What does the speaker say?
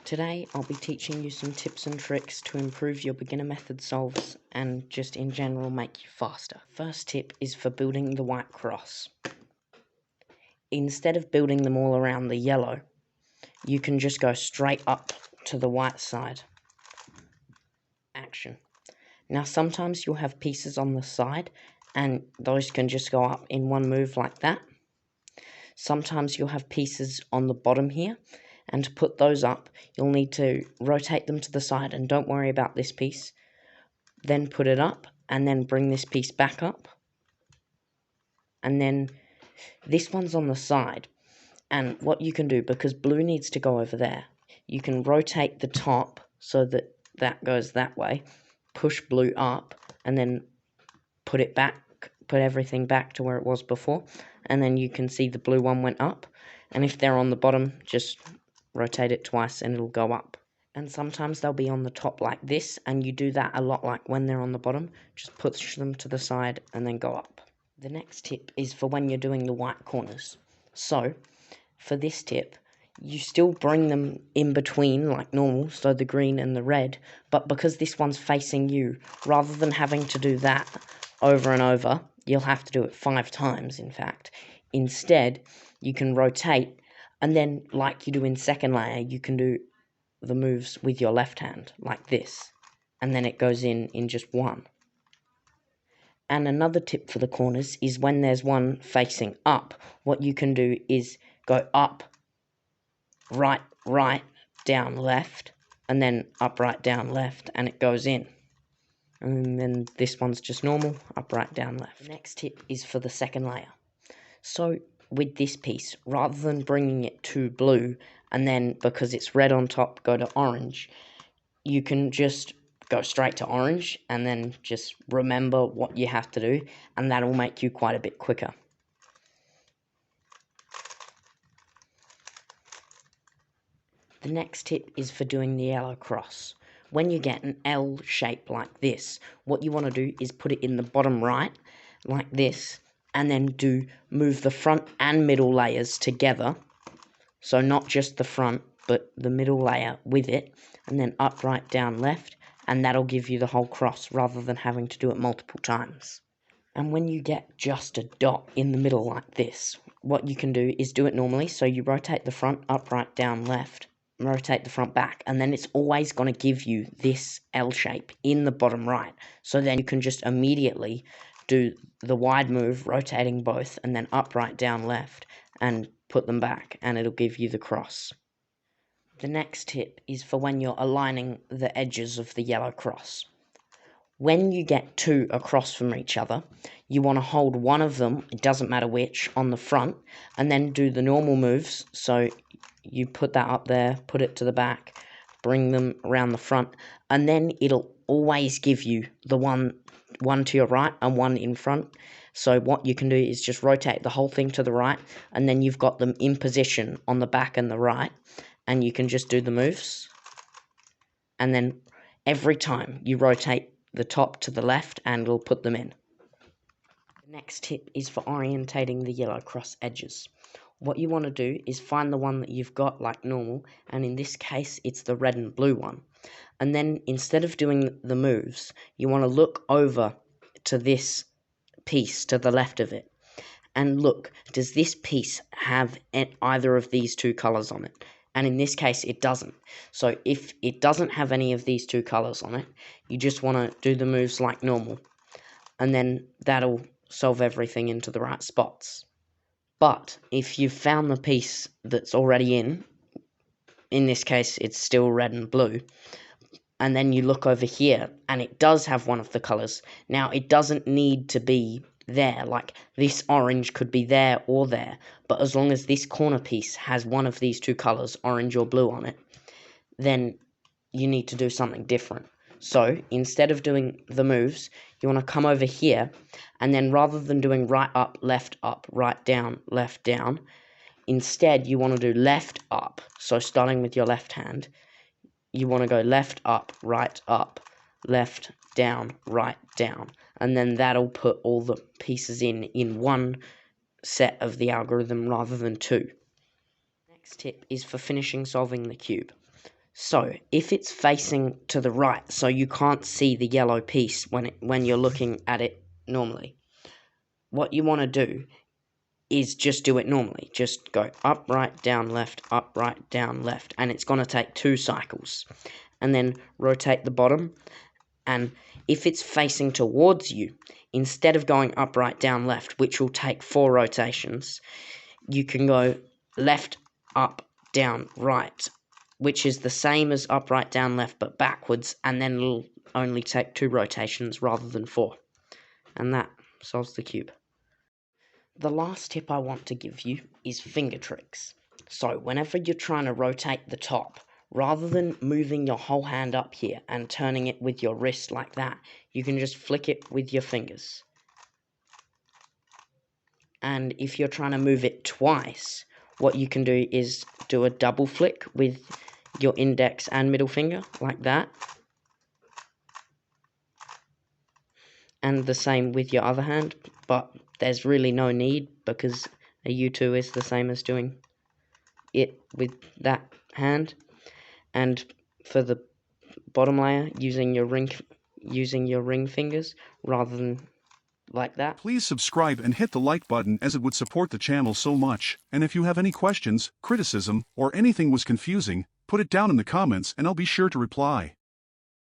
Today I'll be teaching you some tips and tricks to improve your beginner method solves and just in general make you faster. First tip is for building the white cross. Instead of building them all around the yellow, you can just go straight up to the white side. Action. Now sometimes you'll have pieces on the side and those can just go up in one move like that. Sometimes you'll have pieces on the bottom here, and to put those up, you'll need to rotate them to the side, and don't worry about this piece. Then put it up, and then bring this piece back up. And then this one's on the side, and what you can do, because blue needs to go over there, you can rotate the top so that that goes that way, push blue up, and then put it back, put everything back to where it was before, and then you can see the blue one went up. And if they're on the bottom, just rotate it twice and it'll go up. And sometimes they'll be on the top like this, and you do that a lot, like when they're on the bottom, just push them to the side and then go up. The next tip is for when you're doing the white corners. So for this tip, you still bring them in between like normal, so the green and the red, but because this one's facing you, rather than having to do that over and over, you'll have to do it 5 times in fact. Instead, you can rotate, and then like you do in second layer, you can do the moves with your left hand like this, and then it goes in just one. And another tip for the corners is when there's one facing up, what you can do is go up, right, right, down, left, and then up, right, down, left, and it goes in. And then this one's just normal, up, right, down, left. The next tip is for the second layer. So with this piece, rather than bringing it to blue, and then because it's red on top, go to orange, you can just go straight to orange, and then just remember what you have to do, and that'll make you quite a bit quicker. The next tip is for doing the yellow cross. When you get an L shape like this, what you want to do is put it in the bottom right, like this, and then move the front and middle layers together. So not just the front, but the middle layer with it, and then up, right, down, left, and that'll give you the whole cross rather than having to do it multiple times. And when you get just a dot in the middle like this, what you can do is do it normally. So you rotate the front, up, right, down, left, rotate the front back, and then it's always going to give you this L shape in the bottom right. So then you can just immediately do the wide move, rotating both, and then up, right, down, left, and put them back, and it'll give you the cross. The next tip is for when you're aligning the edges of the yellow cross. When you get 2 across from each other, you want to hold one of them, it doesn't matter which, on the front, and then do the normal moves. So you put that up there, put it to the back, bring them around the front, and then it'll always give you the one to your right and one in front. So what you can do is just rotate the whole thing to the right, and then you've got them in position on the back and the right, and you can just do the moves. And then every time you rotate the top to the left, and it'll put them in. The next tip is for orientating the yellow cross edges. What you want to do is find the one that you've got like normal, and in this case it's the red and blue one. And then instead of doing the moves, you want to look over to this piece to the left of it, and look, does this piece have either of these 2 colours on it? And in this case it doesn't. So if it doesn't have any of these 2 colours on it, you just want to do the moves like normal, and then that'll solve everything into the right spots. But if you've found the piece that's already in this case it's still red and blue, and then you look over here and it does have one of the colours, now it doesn't need to be there, like this orange could be there or there, but as long as this corner piece has one of these 2 colours, orange or blue on it, then you need to do something different. So instead of doing the moves, you want to come over here, and then rather than doing right up, right down, left down, instead you want to do left up. So starting with your left hand, you want to go left up, left down, right down, and then that'll put all the pieces in one set of the algorithm rather than 2. Next tip is for finishing solving the cube. So if it's facing to the right, so you can't see the yellow piece when you're looking at it normally, what you want to do is just do it normally. Just go up, right, down, left, and it's going to take 2 cycles. And then rotate the bottom, and if it's facing towards you, instead of going up, right, down, left, which will take 4 rotations, you can go left, up, down, right, which is the same as up, right, down, left, but backwards, and then it'll only take 2 rotations rather than 4. And that solves the cube. The last tip I want to give you is finger tricks. So whenever you're trying to rotate the top, rather than moving your whole hand up here and turning it with your wrist like that, you can just flick it with your fingers. And if you're trying to move it twice, what you can do is do a double flick with your index and middle finger, like that. And the same with your other hand, but there's really no need because a U2 is the same as doing it with that hand. And for the bottom layer, using your ring fingers rather than like that. Please subscribe and hit the like button as it would support the channel so much. And if you have any questions, criticism, or anything was confusing, put it down in the comments and I'll be sure to reply.